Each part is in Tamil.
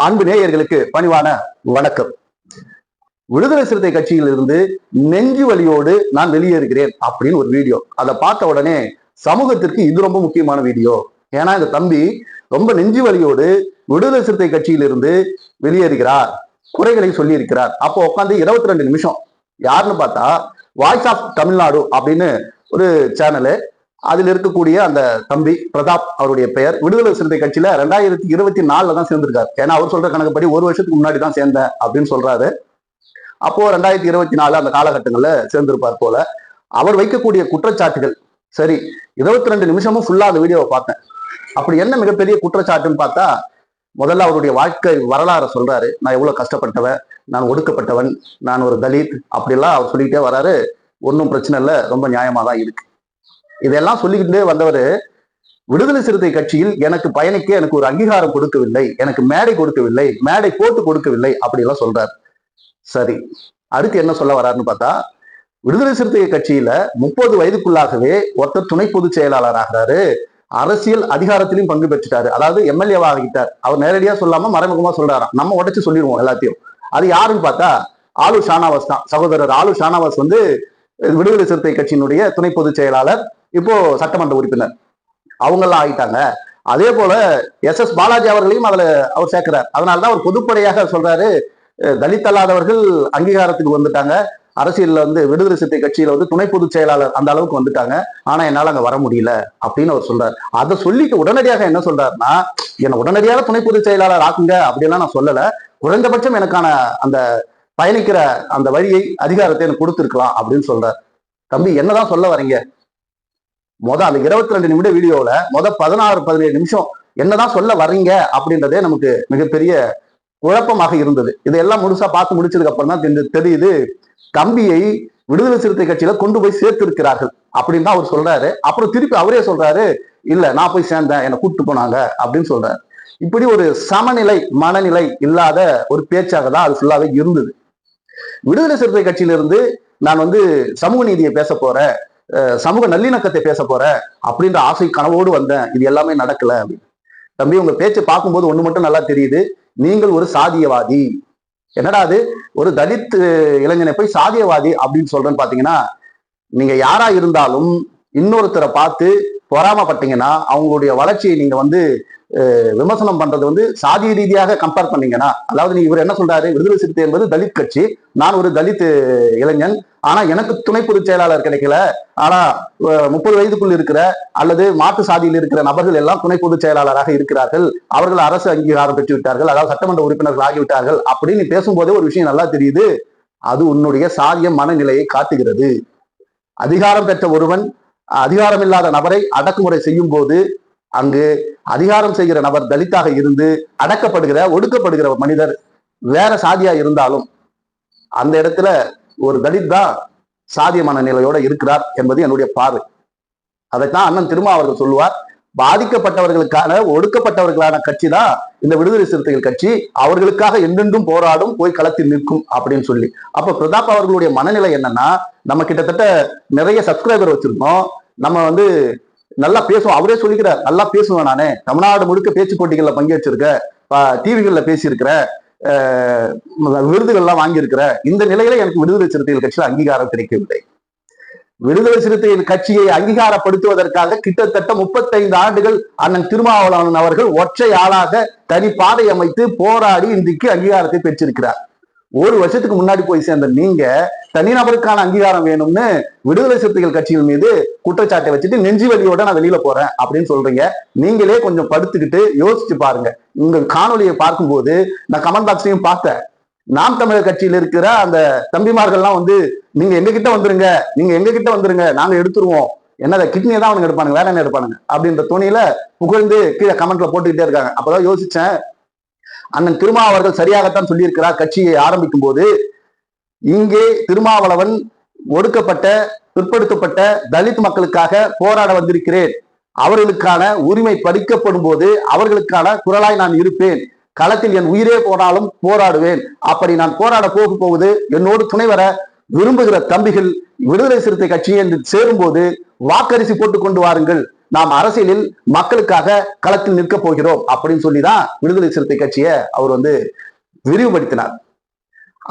அன்பு நேயர்களுக்கு பணிவான வணக்கம். விடுதலை சிறுத்தை கட்சியில் இருந்து நெஞ்சு வலியோடு நான் வெளியேறுகிறேன் அப்படின்னு ஒரு வீடியோ. அதை பார்த்த உடனே சமூகத்திற்கு இது ரொம்ப முக்கியமான வீடியோ. ஏன்னா இந்த தம்பி ரொம்ப நெஞ்சு வலியோடு விடுதலை சிறுத்தை கட்சியிலிருந்து வெளியேறுகிறார், குறைகளை சொல்லி இருக்கிறார். அப்போ உட்காந்து 22 நிமிஷம் யாருன்னு பார்த்தா வாய்ஸ் ஆஃப் தமிழ்நாடு அப்படின்னு ஒரு சேனலு, அதில் இருக்கக்கூடிய அந்த தம்பி பிரதாப் அவருடைய பெயர். விடுதலை சிறுத்தை கட்சியில 2024 தான் சேர்ந்திருக்காரு. ஏன்னா அவர் சொல்ற கணக்குப்படி ஒரு வருஷத்துக்கு முன்னாடி தான் சேர்ந்தேன் அப்படின்னு சொல்றாரு. அப்போ 2024 அந்த காலகட்டங்கள்ல சேர்ந்திருப்பார் போல. அவர் வைக்கக்கூடிய குற்றச்சாட்டுகள் சரி, 22 நிமிஷமும் ஃபுல்லா அந்த வீடியோவை பார்த்தேன். அப்படி என்ன மிகப்பெரிய குற்றச்சாட்டுன்னு பார்த்தா, முதல்ல அவருடைய வாழ்க்கை வரலாறு சொல்றாரு. நான் எவ்வளவு கஷ்டப்பட்டவன், நான் ஒடுக்கப்பட்டவன், நான் ஒரு தலித், அப்படிலாம் அவர் சொல்லிக்கிட்டே வராரு. ஒன்றும் பிரச்சனை இல்லை, ரொம்ப நியாயமா தான் இருக்கு. இதெல்லாம் சொல்லிக்கிட்டே வந்தவர் விடுதலை சிறுத்தை கட்சியில் எனக்கு பயணிக்க எனக்கு ஒரு அங்கீகாரம் கொடுக்கவில்லை, எனக்கு மேடை கொடுக்கவில்லை, மேடை போட்டு கொடுக்கவில்லை அப்படிலாம் சொல்றாரு. சரி, அடுத்து என்ன சொல்ல வர்றாருன்னு பார்த்தா, விடுதலை சிறுத்தை கட்சியில 30 வயதுக்குள்ளாகவே ஒருத்தர் துணை பொதுச் செயலாளர் ஆகிறாரு, அரசியல் அதிகாரத்திலையும் பங்கு பெற்றுட்டாரு, அதாவது எம்எல்ஏவா ஆகிட்டார். அவர் நேரடியா சொல்லாம மறைமுகமா சொல்றாராம். நம்ம உடைச்சு சொல்லிடுவோம் எல்லாத்தையும். அது யாருன்னு பார்த்தா ஆலூர் ஷானவாஸ் தான். சகோதரர் ஆலூர் ஷானவாஸ் விடுதலை சிறுத்தை கட்சியினுடைய துணை பொதுச் செயலாளர், இப்போ சட்டமன்ற உறுப்பினர். அவங்கெல்லாம் ஆகிட்டாங்க. அதே போல எஸ் பாலாஜி அவர்களையும் அதுல அவர் சேர்க்கிறார். அதனாலதான் அவர் பொதுப்படையாக சொல்றாரு, தலித் அல்லாதவர்கள் அங்கீகாரத்துக்கு வந்துட்டாங்க, அரசியல்ல விடுதலை சிறுத்தை கட்சியில துணை பொதுச் செயலாளர் அந்த அளவுக்கு வந்துட்டாங்க, ஆனா என்னால அங்க வர முடியல அப்படின்னு அவர் சொல்றாரு. அதை சொல்லிட்டு உடனடியாக என்ன சொல்றாருன்னா, என்னை உடனடியாக துணை பொதுச் செயலாளர் ஆக்குங்க அப்படின்லாம் நான் சொல்லல, குறைந்தபட்சம் எனக்கான அந்த பயணிக்கிற அந்த வழியை அதிகாரத்தை எனக்கு கொடுத்துருக்கலாம் அப்படின்னு சொல்றாரு. தம்பி, என்னதான் சொல்ல வரீங்க? அந்த 22 நிமிட வீடியோல 16-17 நிமிஷம் என்னதான் சொல்ல வர்றீங்க அப்படின்றதே நமக்கு மிகப்பெரிய குழப்பமாக இருந்தது. இதையெல்லாம் முழுசா பார்த்து முடிச்சதுக்கு அப்புறம் தான் தெரியுது, தம்பியை விடுதலை சிறுத்தை கட்சியில கொண்டு போய் சேர்த்து இருக்கிறார்கள் அப்படின்னு தான் அவர் சொல்றாரு. அப்புறம் திருப்பி அவரே சொல்றாரு, இல்ல நான் போய் சேர்ந்தேன், என்னை கூப்பிட்டு போனாங்க அப்படின்னு சொல்றாரு. இப்படி ஒரு சமநிலை மனநிலை இல்லாத ஒரு பேச்சாக தான் அது ஃபுல்லாவே இருந்தது. விடுதலை சிறுத்தை கட்சியிலிருந்து நான் சமூக நீதியை பேச போறேன், சமூக நல்லிணக்கத்தை பேச போறேன் அப்படின்ற ஆசை கனவோடு வந்தேன், இது எல்லாமே நடக்கல அப்படின்னு. தம்பி, உங்க பேச்சை பார்க்கும்போது ஒண்ணு மட்டும் நல்லா தெரியுது, நீங்கள் ஒரு சாதியவாதி. என்னடா அது, ஒரு தலித் இளைஞனை போய் சாதியவாதி அப்படின்னு சொல்றேன்னு பாத்தீங்கன்னா, நீங்க யாரா இருந்தாலும் இன்னொருத்தரை பார்த்து பொறாமப்பட்டீங்கன்னா, அவங்களுடைய வளர்ச்சியை நீங்க விமர்சனம் பண்றது சாதிய ரீதியாக கம்பேர் பண்ணீங்கன்னா, அதாவது இவர் என்ன சொல்றாரு, விடுதலை சிறுத்தை என்பது தலித் கட்சி, நான் ஒரு தலித் இளைஞன், ஆனா எனக்கு துணை பொதுச் செயலாளர் கிடைக்கல, ஆனா 30 வயதுக்குள் இருக்கிற அல்லது மாற்று சாதியில் இருக்கிற நபர்கள் எல்லாம் துணை பொதுச் செயலாளராக இருக்கிறார்கள், அவர்கள் அரசு அங்கீகாரம் பெற்று விட்டார்கள், அதாவது சட்டமன்ற உறுப்பினர்கள் ஆகிவிட்டார்கள் அப்படின்னு பேசும்போதே ஒரு விஷயம் நல்லா தெரியுது, அது உன்னுடைய சாதிய மனநிலையை காட்டுகிறது. அதிகாரம் பெற்ற ஒருவன் அதிகாரம் இல்லாத நபரை அடக்குமுறை செய்யும் போது, அங்கு அதிகாரம் செய்கிற நபர் தலித்தாக இருந்து அடக்கப்படுகிற ஒடுக்கப்படுகிற மனிதர் வேற சாதியா இருந்தாலும் அந்த இடத்துல ஒரு தலித் தான் சாதிய மனநிலையோட இருக்கிறார் என்பது என்னுடைய பார்வை. அதைத்தான் அண்ணன் திருமாவர்கள் சொல்லுவார், பாதிக்கப்பட்டவர்களுக்கான ஒடுக்கப்பட்டவர்களான கட்சி தான் இந்த விடுதலை சிறுத்தைகள் கட்சி, அவர்களுக்காக என்றென்றும் போராடும், போய் களத்தில் நிற்கும் அப்படின்னு சொல்லி. அப்ப பிரதாப் அவர்களுடைய மனநிலை என்னன்னா, நம்ம கிட்டத்தட்ட நிறைய சப்ஸ்கிரைபர் வச்சிருக்கோம், நம்ம நல்லா பேசுவோம், அவரே சொல்லிக்கிறார், நல்லா பேசுவேன், நானே தமிழ்நாடு முழுக்க பேச்சு போட்டிகள்ல பங்கேற்றிருக்கேன், டிவிகள்ல பேசியிருக்கிறேன், விருதுகள்லாம் வாங்கியிருக்கிற இந்த நிலையில எனக்கு விடுதலை சிறுத்தைகள் கட்சியில் அங்கீகாரம் கிடைக்கவில்லை. விடுதலை சிறுத்தைகள் கட்சியை அங்கீகாரப்படுத்துவதற்காக கிட்டத்தட்ட 35 ஆண்டுகள் அண்ணன் திருமாவளவன் அவர்கள் ஒற்றை ஆளாக தனி பாதை அமைத்து போராடி இன்றைக்கு அங்கீகாரத்தை பெற்றிருக்கிறார். ஒரு வருஷத்துக்கு முன்னாடி போய் சேர்ந்த நீங்க தனிநபருக்கான அங்கீகாரம் வேணும்னு விடுதலை சிறுத்தைகள் கட்சிகள் மீது குற்றச்சாட்டை வச்சுட்டு நெஞ்சு வலியோட நான் வெளியில போறேன் அப்படின்னு சொல்றீங்க. நீங்களே கொஞ்சம் படுத்துக்கிட்டு யோசிச்சு பாருங்க. உங்க காணொலியை பார்க்கும்போது நான் கமெண்ட் பாக்ஸையும் பார்த்தேன், நாம் தமிழர் கட்சியில் இருக்கிற அந்த தம்பிமார்கள்லாம் நீங்க எங்க கிட்ட வந்துருங்க, நீங்க எங்க கிட்ட வந்துருங்க, நாங்க எடுத்துருவோம், என்னதை கிட்னியை தான் அவனுக்கு எடுப்பானுங்க, வேற என்ன எடுப்பானுங்க அப்படின்ற துணியில புகழ்ந்து கீழே கமெண்ட்ல போட்டுக்கிட்டே இருக்காங்க. அப்பதான் யோசிச்சேன், அண்ணன் திருமாவர்கள் சரியாகத்தான் சொல்லியிருக்கிறார். கட்சியை ஆரம்பிக்கும் போது இங்கே திருமாவளவன் ஒடுக்கப்பட்ட பிற்படுத்தப்பட்ட தலித் மக்களுக்காக போராட வந்திருக்கிறேன், அவர்களுக்கான உரிமை பறிக்கப்படும் போது அவர்களுக்கான குரலாய் நான் இருப்பேன், களத்தில் என் உயிரே போனாலும் போராடுவேன், அப்படி நான் போராட போகுது என்னோடு துணை வர விரும்புகிற தம்பிகள் விடுதலை சிறுத்தை கட்சி என்று சேரும் போது வாக்கரிசி போட்டு கொண்டு வாருங்கள், நாம் அரசியலில் மக்களுக்காக களத்தில் நிற்க போகிறோம் அப்படின்னு சொல்லிதான் விடுதலை சிறுத்தை கட்சியை அவர் விரிவுபடுத்தினார்.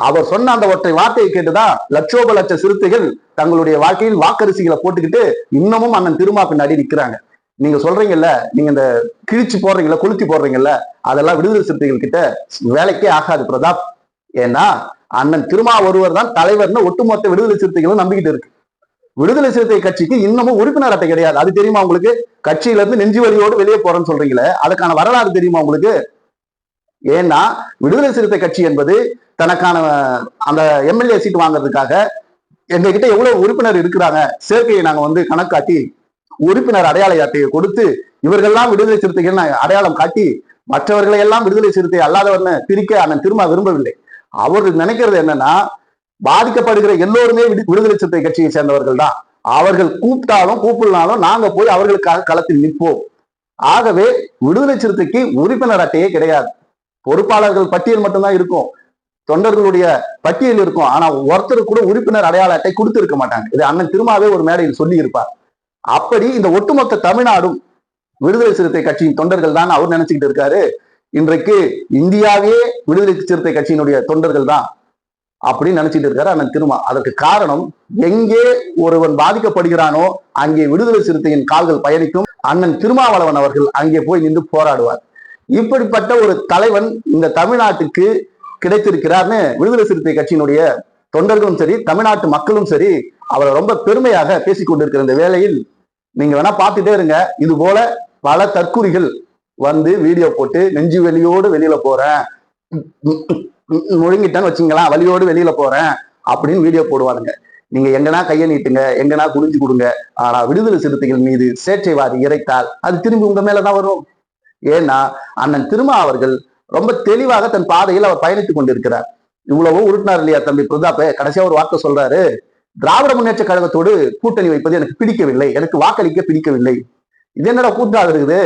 அவர் சொன்ன அந்த ஒற்றை வார்த்தையை கேட்டுதான் லட்சோப லட்ச சிறுத்தைகள் தங்களுடைய வாழ்க்கையில் வாக்கரிசிகளை போட்டுக்கிட்டு இன்னமும் அண்ணன் திருமா பின்னாடி நிற்கிறாங்க. நீங்க சொல்றீங்கல்ல, நீங்க இந்த கிழிச்சு போடுறீங்கல்ல, கொளுத்தி போடுறீங்கல்ல, அதெல்லாம் விடுதலை சிறுத்தைகள் கிட்ட வேலைக்கே ஆகாது பிரதாப். ஏன்னா அண்ணன் திருமா ஒருவர் தான் தலைவர்னு ஒட்டுமொத்த விடுதலை சிறுத்தைகளும் நம்பிக்கிட்டு இருக்கு. விடுதலை சிறுத்தை கட்சிக்கு இன்னமும் உறுப்பினர் அட்டை கிடையாது. அது தெரியுமா உங்களுக்கு? கட்சியில இருந்து நெஞ்சு வலியோடு வெளியே போறேன்னு சொல்றீங்களே, அதுக்கான வரலாறு தெரியுமா உங்களுக்கு? ஏன்னா விடுதலை சிறுத்தை கட்சி என்பது தனக்கான அந்த எம்எல்ஏ சீட் வாங்குறதுக்காக எங்க கிட்ட எவ்வளவு உறுப்பினர் இருக்கிறாங்க சேர்க்கையை நாங்க கணக்காட்டி உறுப்பினர் அடையாள அட்டையை கொடுத்து இவர்கள்லாம் விடுதலை சிறுத்தைகள் அடையாளம் காட்டி மற்றவர்களை எல்லாம் விடுதலை சிறுத்தை அல்லாதவர்னு பிரிக்க அண்ணன் திரும்ப விரும்பவில்லை. அவர் நினைக்கிறது என்னன்னா, பாதிக்கப்படுகிற எல்லோருமே விடுதலை சிறுத்தை கட்சியை சேர்ந்தவர்கள் தான். அவர்கள் கூப்பிட்டாலும் கூப்பிடனாலும் நாங்க போய் அவர்களுக்காக களத்தில் நிற்போம். ஆகவே விடுதலை சிறுத்தைக்கு உறுப்பினர் அட்டையே கிடையாது. பொறுப்பாளர்கள் பட்டியல் மட்டும்தான் இருக்கும், தொண்டர்களுடைய பட்டியல் இருக்கும். ஆனா ஒருத்தர் கூட உறுப்பினர் அடையாள அட்டை கொடுத்து இருக்க மாட்டாங்க. இது அண்ணன் திருமாவே ஒரு மேடையில் சொல்லி இருப்பார். அப்படி இந்த ஒட்டுமொத்த தமிழ்நாடும் விடுதலை சிறுத்தை கட்சியின் தொண்டர்கள் தான் அவர் நினைச்சுக்கிட்டு இருக்காரு. இன்றைக்கு இந்தியாவே விடுதலை சிறுத்தை கட்சியினுடைய தொண்டர்கள் தான் அப்படின்னு நினைச்சிட்டு இருக்காரு அண்ணன் திருமா. அதற்கு காரணம், எங்கே ஒருவன் பாதிக்கப்படுகிறானோ அங்கே விடுதலை சிறுத்தையின் கால்கள் பயணிக்கும். அண்ணன் திருமாவளவன் அவர்கள் அங்கே போய் நின்று போராடுவார். இப்படிப்பட்ட ஒரு தலைவன் இந்த தமிழ்நாட்டுக்கு கிடைத்திருக்கிறார்னு விடுதலை சிறுத்தை கட்சியினுடைய தொண்டர்களும் சரி, தமிழ்நாட்டு மக்களும் சரி, அவரை ரொம்ப பெருமையாக பேசிக் கொண்டிருக்கிற இந்த வேளையில் நீங்க வேணா பார்த்துட்டே இருங்க. இது போல பல தற்குறிகள் வீடியோ போட்டு நெஞ்சு வெளியோடு வெளியில போறேன், முழுங்கிட்டேன்னு வச்சுங்களா, வலியோடு வெளியில போறேன் அப்படின்னு வீடியோ போடுவாருங்க. நீங்க எங்கன்னா கையை நீட்டுங்க, எங்கன்னா குனிஞ்சு கொடுங்க. ஆனா விடுதலை சிறுத்தைகள் மீது சேற்றைவாதி இறைத்தால் அது திரும்பி உங்க மேலதான் வரும். ஏன்னா அண்ணன் திருமா அவர்கள் ரொம்ப தெளிவாக தன் பாதையில் அவர் பயணித்துக் கொண்டிருக்கிறார். இவ்வளவோ உறுப்பினர் இல்லையா தம்பி பிரதாப்? கடைசியா ஒரு வார்த்தை சொல்றாரு, திராவிட முன்னேற்ற கழகத்தோடு கூட்டணி வைப்பது எனக்கு பிடிக்கவில்லை, எனக்கு வாக்களிக்க பிடிக்கவில்லை. இது என்னடா கூட்டாக இருக்குது?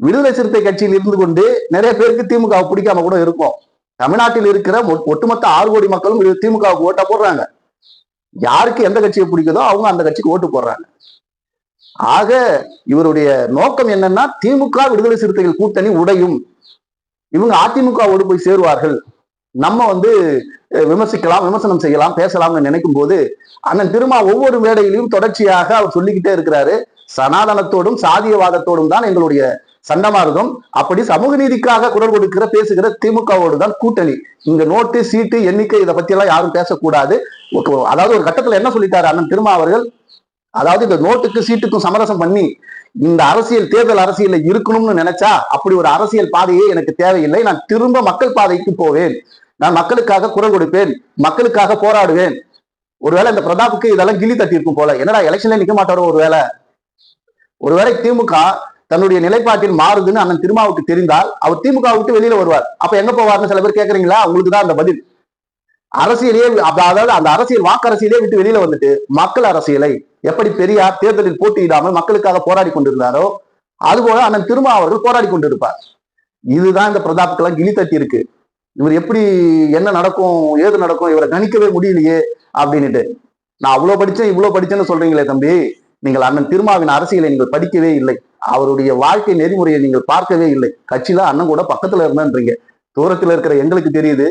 விடுதலை சிறுத்தை கட்சியில் இருந்து கொண்டு நிறைய பேருக்கு திமுக பிடிக்காம கூட இருக்கும். தமிழ்நாட்டில் இருக்கிற ஒட்டுமொத்த 6 கோடி மக்களும் திமுகவுக்கு ஓட்டா போடுறாங்க. யாருக்கு எந்த கட்சியை பிடிக்குதோ அவங்க அந்த கட்சிக்கு ஓட்டு போடுறாங்க. ஆக இவருடைய நோக்கம் என்னன்னா, திமுக விடுதலை சிறுத்தைகள் கூட்டணி உடையும், இவங்க அதிமுகவோடு போய் சேருவார்கள், நம்ம விமர்சிக்கலாம், விமர்சனம் செய்யலாம், பேசலாம்னு நினைக்கும் போது அண்ணன் திருமா ஒவ்வொரு மேடையிலையும் தொடர்ச்சியாக அவர் சொல்லிக்கிட்டே இருக்கிறாரு, சனாதனத்தோடும் சாதியவாதத்தோடும் தான் எங்களுடைய சண்டமார்க்கம், அப்படி சமூக நீதிக்காக குரல் கொடுக்கிற பேசுகிற திமுகவோடு தான் கூட்டணி. இங்க நோட்டு சீட்டு எண்ணிக்கை இதை பத்தி எல்லாம் யாரும் பேசக்கூடாது. அதாவது ஒரு கட்டத்துல என்ன சொல்லிட்டாரு அண்ணன் திருமா அவர்கள், அதாவது இந்த நோட்டுக்கு சீட்டுக்கும் சமரசம் பண்ணி இந்த அரசியல் தேர்தல் அரசியல்ல இருக்கணும்னு நினைச்சா அப்படி ஒரு அரசியல் பாதையே எனக்கு தேவையில்லை, நான் திரும்ப மக்கள் பாதைக்கு போவேன், நான் மக்களுக்காக குரல் கொடுப்பேன், மக்களுக்காக போராடுவேன். ஒருவேளை இந்த பிரதாப்புக்கு இதெல்லாம் கிளி தட்டி இருக்கும் போல, என்னடா எலெக்ஷன்ல நிக்க மாட்டாரோ? ஒருவேளை திமுக தன்னுடைய நிலைப்பாட்டில் மாறுதுன்னு அண்ணன் திருமாவுக்கு தெரிந்தால் அவர் திமுக விட்டு வெளியில வருவார். அப்ப எங்க போவார்னு சில பேர் கேக்குறீங்களா? உங்களுக்கு தான் அந்த பதில். அரசியலே, அதாவது அந்த அரசியல் வாக்கரசியலே விட்டு வெளியில வந்துட்டு மக்கள் அரசியலை எப்படி பெரியார் தேர்தலில் போட்டியிடாமல் மக்களுக்காக போராடி கொண்டிருந்தாரோ அதுபோல அண்ணன் திருமா அவர்கள் போராடி கொண்டிருப்பார். இதுதான் இந்த பிரதாப்புக்கெல்லாம் கிளி தட்டி இருக்கு. இவர் எப்படி என்ன நடக்கும் ஏது நடக்கும் இவரை கணிக்கவே முடியலையே அப்படின்னுட்டு. நான் அவ்வளவு படிச்சேன் இவ்வளவு படிச்சேன்னு சொல்றீங்களே தம்பி, நீங்கள் அண்ணன் திருமாவின் அரசியலை நீங்கள் படிக்கவே இல்லை, அவருடைய வாழ்க்கை நெறிமுறையை நீங்கள் பார்க்கவே இல்லை. கட்சியில அண்ணன் கூட பக்கத்துல இருந்தேன்றீங்க, தூரத்துல இருக்கிற எங்களுக்கு தெரியுது.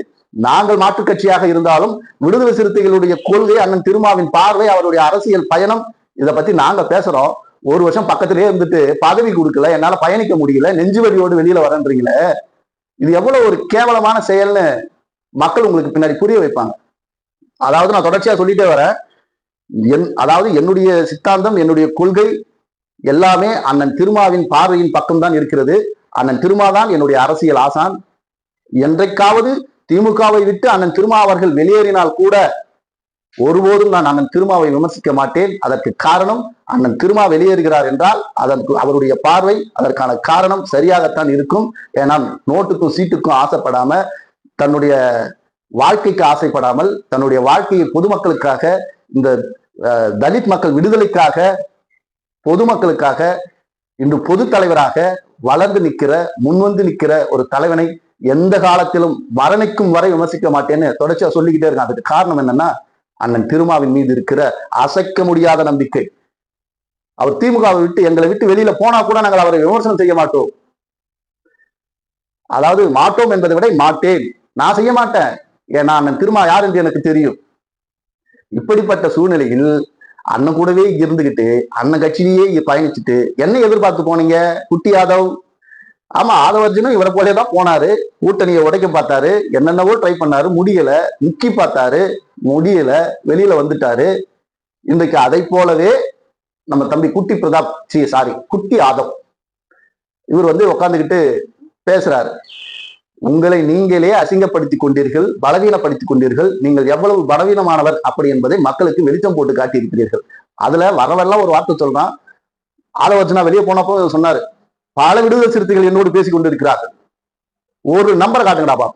நாங்கள் மாற்றுக் கட்சியாக இருந்தாலும் விடுதலை சிறுத்தைகளுடைய கொள்கை, அண்ணன் திருமாவின் பார்வை, அவருடைய அரசியல் பயணம், இதை பத்தி நாங்க பேசுறோம். 1 வருஷம் பக்கத்திலேயே இருந்துட்டு பதவி கொடுக்கல, என்னால பயணிக்க முடியல, நெஞ்சு வலியோடு வெளியில வரன்றீங்களே, இது எவ்வளவு ஒரு கேவலமான செயல்னு மக்கள் உங்களுக்கு பின்னாடி புரிய வைப்பாங்க. அதாவது நான் தொடர்ச்சியா சொல்லிட்டே வரேன், அதாவது என்னுடைய சித்தாந்தம், என்னுடைய கொள்கை எல்லாமே அண்ணன் திருமாவின் பார்வையின் பக்கம்தான் இருக்கிறது. அண்ணன் திருமாதான் என்னுடைய அரசியல் ஆசான். என்றைக்காவது திமுகவை விட்டு அண்ணன் திருமா அவர்கள் வெளியேறினால் கூட ஒருபோதும் நான் அண்ணன் திருமாவை விமர்சிக்க மாட்டேன். அதற்கு காரணம், அண்ணன் திருமா வெளியேறுகிறார் என்றால் அதற்கு அவருடைய பார்வை, அதற்கான காரணம் சரியாகத்தான் இருக்கும். ஏன்னா நோட்டுக்கும் சீட்டுக்கும் ஆசைப்படாம, தன்னுடைய வாழ்க்கைக்கு ஆசைப்படாமல், தன்னுடைய வாழ்க்கையை பொதுமக்களுக்காக, இந்த தலித் மக்கள் விடுதலைக்காக, பொதுமக்களுக்காக இன்று பொது தலைவராக வளர்ந்து நிற்கிற, முன்வந்து நிற்கிற ஒரு தலைவனை எந்த காலத்திலும் மரணிக்கும் வரை விமர்சிக்க மாட்டேன்னு தொடர்ச்சியா சொல்லிக்கிட்டே இருக்கான். அதுக்கு காரணம் என்னன்னா, அண்ணன் திருமாவின் மீது இருக்கிற அசைக்க முடியாத நம்பிக்கை. அவர் திமுகவை விட்டு எங்களை விட்டு வெளியில போனா கூட நாங்கள் அவரை விமர்சனம் செய்ய மாட்டோம். அதாவது மாட்டோம் என்பதை விட மாட்டேன், நான் செய்ய மாட்டேன். ஏன்னா அண்ணன் திருமா யார் என்று எனக்கு தெரியும். இப்படிப்பட்ட சூழ்நிலையில் அண்ணன் கூடவே இருந்துகிட்டு அண்ணன் கட்சியிலேயே பயணிச்சுட்டு என்ன எதிர்பார்த்து போனீங்க? குட்டி யாதவ், ஆமா ஆதவர்ஜனும் இவரை போலேதான் போனாரு, கூட்டணியை உடைக்க பார்த்தாரு, என்னென்னவோ ட்ரை பண்ணாரு, முடியல, முக்கி பார்த்தாரு, முடியல, வெளியில வந்துட்டாரு. இன்றைக்கு அதை போலவே நம்ம தம்பி குட்டி பிரதாப் குட்டி யாதவ் இவர் உட்காந்துக்கிட்டு பேசுறாரு. உங்களை நீங்களே அசிங்கப்படுத்திக் கொண்டீர்கள், பலவீனப்படுத்திக் கொண்டீர்கள், நீங்கள் எவ்வளவு பலவீனமானவர் அப்படி என்பதை மக்களுக்கு வெளிச்சம் போட்டு காட்டியிருக்கிறீர்கள். அதுல வரவெல்லாம் ஒரு வார்த்தை சொல்றான். ஆதவர்ஜனா வெளியே போனப்போ சொன்னாரு, பல விடுதலை சிறுத்தைகள் என்னோடு பேசிக் கொண்டிருக்கிறார்கள், ஒரு நம்பரை காட்டுங்கடாப்பா,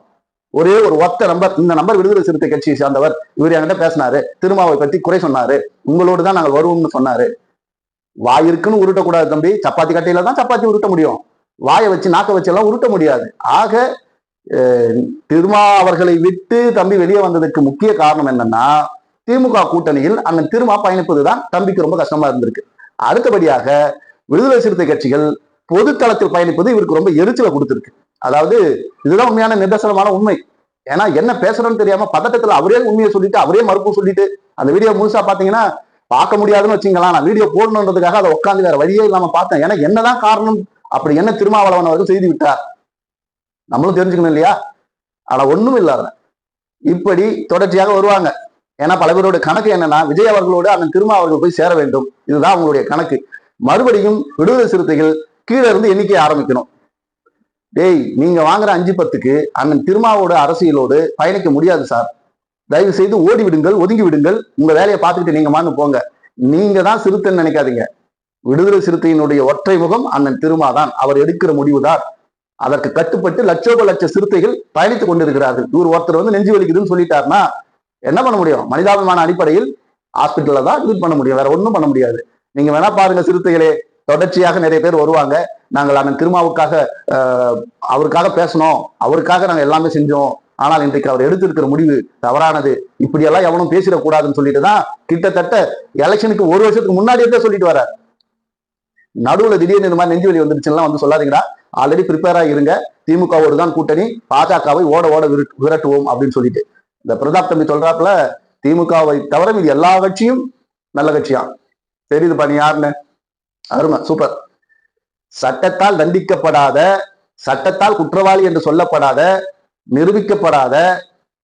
ஒரே ஒரு ஒத்த நம்பர், இந்த நம்பர் விடுதலை சிறுத்தை கட்சியை சார்ந்தவர், இவர் என்கிட்ட பேசினாரு, திருமாவை பத்தி குறை சொன்னாரு, உங்களோடு தான் நாங்கள் வருவோம்னு சொன்னாரு. வாயிருக்குன்னு உருட்டக்கூடாது தம்பி, சப்பாத்தி கட்டையில தான் சப்பாத்தி உருட்ட முடியும், வாயை வச்சு நாக்க வச்சு எல்லாம் உருட்ட முடியாது. ஆக திருமா அவர்களை விட்டு தம்பி வெளியே வந்ததுக்கு முக்கிய காரணம் என்னன்னா, திமுக கூட்டணியில் அண்ணன் திருமா பயணிப்பதுதான் தம்பிக்கு ரொம்ப கஷ்டமா இருந்திருக்கு. அடுத்தபடியாக விடுதலை சிறுத்தை கட்சிகள் பொது தளத்தில் பயணிப்பது இவருக்கு ரொம்ப எரிச்சலை கொடுத்திருக்கு. அதாவது இதுதான் உண்மையான நிதர்சனமான உண்மை. ஏன்னா என்ன பேசுறோம்னு தெரியாம பதட்டத்துல அவரே உண்மையை சொல்லிட்டு அவரே மறுப்பு சொல்லிட்டு, அந்த வீடியோ முழுசா பாத்தீங்கன்னா பார்க்க முடியாதுன்னு வச்சுங்களா, நான் வீடியோ போடணுன்றதுக்காக அதை உட்காந்து வேற வழியே இல்லாம பார்த்தேன். ஏன்னா என்னதான் காரணம், அப்படி என்ன திருமாவளவன் அவர்கள் செய்து விட்டார் நம்மளும் தெரிஞ்சுக்கணும் இல்லையா? ஆனா ஒண்ணும் இல்லாத இப்படி தொடர்ச்சியாக வருவாங்க. ஏன்னா பல பேரோட கணக்கு என்னன்னா, விஜய் அவர்களோடு அண்ணன் திருமா அவர்கள் போய் சேர வேண்டும், இதுதான் அவங்களுடைய கணக்கு. மறுபடியும் விடுதலை சிறுத்தைகள் கீழே இருந்து எண்ணிக்கை ஆரம்பிக்கணும். டேய், நீங்க வாங்குற 5-10க்கு அண்ணன் திருமாவோட அரசியலோடு பயணிக்க முடியாது சார், தயவு செய்து ஓடி விடுங்கள், ஒதுங்கி விடுங்கள், உங்க வேலையை பார்த்துக்கிட்டு நீங்க மான்னு போங்க. நீங்க தான் சிறுத்தைன்னு நினைக்காதீங்க. விடுதலை சிறுத்தையினுடைய ஒற்றை முகம் அண்ணன் திருமா தான், அவர் எடுக்கிற முடிவுதான். அதற்கு கட்டுப்பட்டு லட்சோப லட்ச சிறுத்தைகள் பயணித்துக் கொண்டிருக்கிறார்கள். இவர் ஒருத்தர் நெஞ்சு வலிக்குதுன்னு சொல்லிட்டாருன்னா என்ன பண்ண முடியும்? மனிதாபிமான அடிப்படையில் ஹாஸ்பிட்டல்ல தான் ட்ரீட் பண்ண முடியும், வேற ஒன்றும் பண்ண முடியாது. நீங்க வேணா பாருங்க, சிறுத்தைகளே தொடர்ச்சியாக நிறைய பேர் வருவாங்க. நாங்கள் அண்ணன் திருமாவுக்காக அவருக்காக பேசணும், அவருக்காக நாங்கள் எல்லாமே செஞ்சோம், ஆனால் இன்றைக்கு அவர் எடுத்திருக்கிற முடிவு தவறானது, இப்படியெல்லாம் எவனும் பேசிடக்கூடாதுன்னு சொல்லிட்டு தான் கிட்டத்தட்ட எலெக்ஷனுக்கு 1 வருஷத்துக்கு முன்னாடியே சொல்லிட்டு வர. நடுவுல திடீர்னு இந்த மாதிரி நெஞ்சு வலி வந்துருச்சுன்னா சொல்லாதீங்கடா, ஆல்ரெடி ப்ரிப்பேரா இருங்க, திமுகவோடு தான் கூட்டணி, பாஜகவை ஓட ஓட விரட்டுவோம் அப்படின்னு சொல்லிட்டு. இந்த பிரதாப் தம்பி சொல்றாப்புல திமுகவை தவிர இது எல்லா கட்சியும் நல்ல கட்சியா தெரியுது பண்ணி யாருன்னு. அருமை, சூப்பர். சட்டத்தால் தண்டிக்கப்படாத, சட்டத்தால் குற்றவாளி என்று சொல்லப்படாத, நிரூபிக்கப்படாத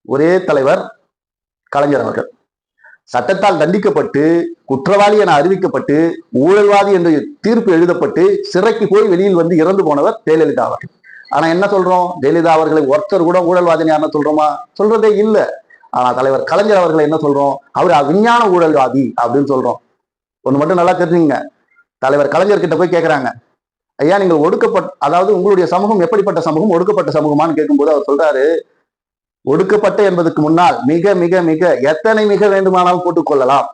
ஒரே தலைவர் கலைஞர் அவர்கள். சட்டத்தால் தண்டிக்கப்பட்டு குற்றவாளி என அறிவிக்கப்பட்டு ஊழல்வாதி என்று தீர்ப்பு எழுதப்பட்டு சிறைக்கு போய் வெளியில் இறந்து போனவர் ஜெயலலிதா அவர்கள். ஆனா என்ன சொல்றோம், ஜெயலலிதா அவர்களை ஒருத்தர் கூட ஊழல்வாதின்னு யாருன்னு சொல்றோமா? சொல்றதே இல்லை. ஆனா தலைவர் கலைஞர் அவர்களை என்ன சொல்றோம், அவர் விஞ்ஞான ஊழல்வாதி அப்படின்னு சொல்றோம். ஒண்ணு மட்டும் நல்லா தெரிஞ்சுங்க, தலைவர் கலைஞர் கிட்ட போய் கேட்கிறாங்க, ஐயா நீங்கள் அதாவது உங்களுடைய சமூகம் எப்படிப்பட்ட சமூகம், ஒடுக்கப்பட்ட சமூகமானு கேட்கும்போது அவர் சொல்றாரு, ஒடுக்கப்பட்ட என்பதற்கு முன்னால் மிக மிக மிக எத்தனை மிக வேண்டுமானாலும் போட்டுக்கொள்ளலாம்,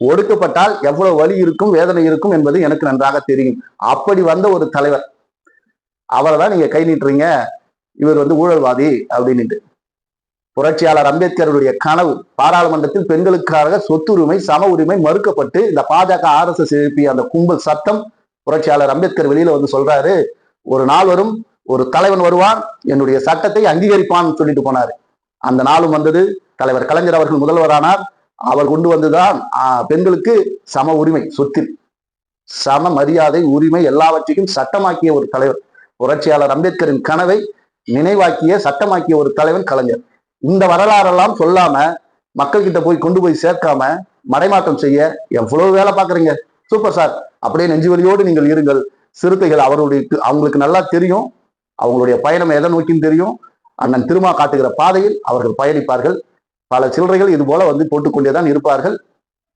ஒடுக்கப்பட்டால் எவ்வளவு வலி இருக்கும், வேதனை இருக்கும் என்பது எனக்கு நன்றாக தெரியும். அப்படி வந்த ஒரு தலைவர், அவரை தான் நீங்க கை நீட்டுறீங்க, இவர் ஊழல்வாதி அப்படின்ட்டு. புரட்சியாளர் அம்பேத்கருடைய கனவு, பாராளுமன்றத்தில் பெண்களுக்காக சொத்துரிமை சம உரிமை மறுக்கப்பட்டு இந்த பாஜக RSS எழுப்பிய அந்த கும்பல் சத்தம், புரட்சியாளர் அம்பேத்கர் வெளியில சொல்றாரு, ஒரு நாள் வரும், ஒரு தலைவன் வருவான், என்னுடைய சட்டத்தை அங்கீகரிப்பான்னு சொல்லிட்டு போனாரு. அந்த நாளும் வந்தது. தலைவர் கலைஞர் அவர்கள் முதல்வரானார். அவர் கொண்டு வந்துதான் பெண்களுக்கு சம உரிமை, சொத்தில் சம மரியாதை, உரிமை எல்லாவற்றையும் சட்டமாக்கிய ஒரு தலைவர். புரட்சியாளர் அம்பேத்கரின் கனவை நினைவாக்கிய சட்டமாக்கிய ஒரு தலைவன் கலைஞர். இந்த வரலாறெல்லாம் சொல்லாம மக்கள் கிட்ட கொண்டு போய் சேர்க்காம மடைமாற்றம் செய்ய எவ்வளவு வேலை பாக்குறீங்க. சூப்பர் சார், அப்படியே நெஞ்சு வலியோடு நீங்கள் இருங்கள். சிறுத்தைகள் அவங்களுக்கு நல்லா தெரியும், அவங்களுடைய பயணம் எதை நோக்கின்னு தெரியும். அண்ணன் திருமா காட்டுகிற பாதையில் அவர்கள் பயணிப்பார்கள். பல சில்லறைகள் இது போல போட்டுக்கொண்டேதான் இருப்பார்கள்.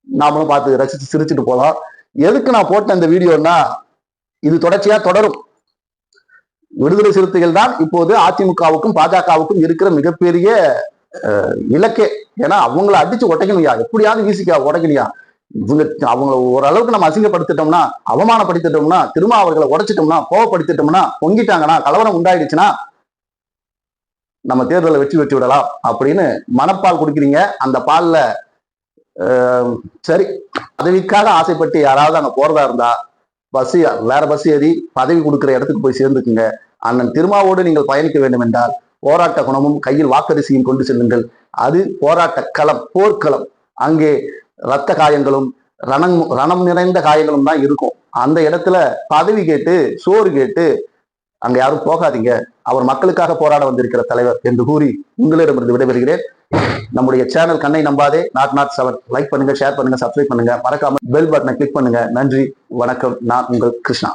நாமளும் பார்த்து ரசிச்சு சிரிச்சுட்டு போலாம். எதுக்கு நான் போட்ட இந்த வீடியோன்னா, இது தொடர்ச்சியா தொடரும். விடுதலை சிறுத்தைகள் தான் இப்போது அதிமுகவுக்கும் பாஜகவுக்கும் இருக்கிற மிகப்பெரிய இலக்கே. ஏன்னா அவங்களை அடிச்சு உடைக்கணும்யா, எப்படியாவது வீசிக்கா உடைக்கலையா. அவங்களை ஓரளவுக்கு நம்ம அசிங்கப்படுத்திட்டோம்னா, அவமானப்படுத்திட்டோம்னா, திரும்ப அவர்களை உடைச்சிட்டோம்னா, கோவப்படுத்திட்டோம்னா, பொங்கிட்டாங்கன்னா, கலவரம் உண்டாயிடுச்சுன்னா நம்ம தேர்தலை வெற்றி விடலாம் அப்படின்னு மனப்பால் குடிக்கிறீங்க. அந்த பால்ல சரி, பதவிக்காக ஆசைப்பட்டு யாராவது அங்க போறதா இருந்தா பஸ் வேற பஸ் ஏறி பதவி கொடுக்கிற இடத்துக்கு போய் சேர்ந்துக்குங்க. அண்ணன் திருமாவோடு நீங்கள் பயணிக்க வேண்டும் என்றால் போராட்ட குணமும் கையில் வாக்கரிசியும் கொண்டு செல்லுங்கள். அது போராட்ட களம், போர்க்களம். அங்கே இரத்த காயங்களும் ரணம் நிறைந்த காயங்களும் தான் இருக்கும். அந்த இடத்துல பதவி கேட்டு சோறு கேட்டு அங்க யாரும் போகாதீங்க. அவர் மக்களுக்காக போராட வந்திருக்கிற தலைவர் என்று கூறி உங்களிடமிருந்து விடைபெறுகிறேன். நம்முடைய சேனல் கண்ணை நம்பாதே not7 லைக் பண்ணுங்க, ஷேர் பண்ணுங்க, சப்ஸ்கிரைப் பண்ணுங்க, மறக்காம பெல் பட்டனை கிளிக் பண்ணுங்க. நன்றி, வணக்கம். நான் உங்கள் கிருஷ்ணா.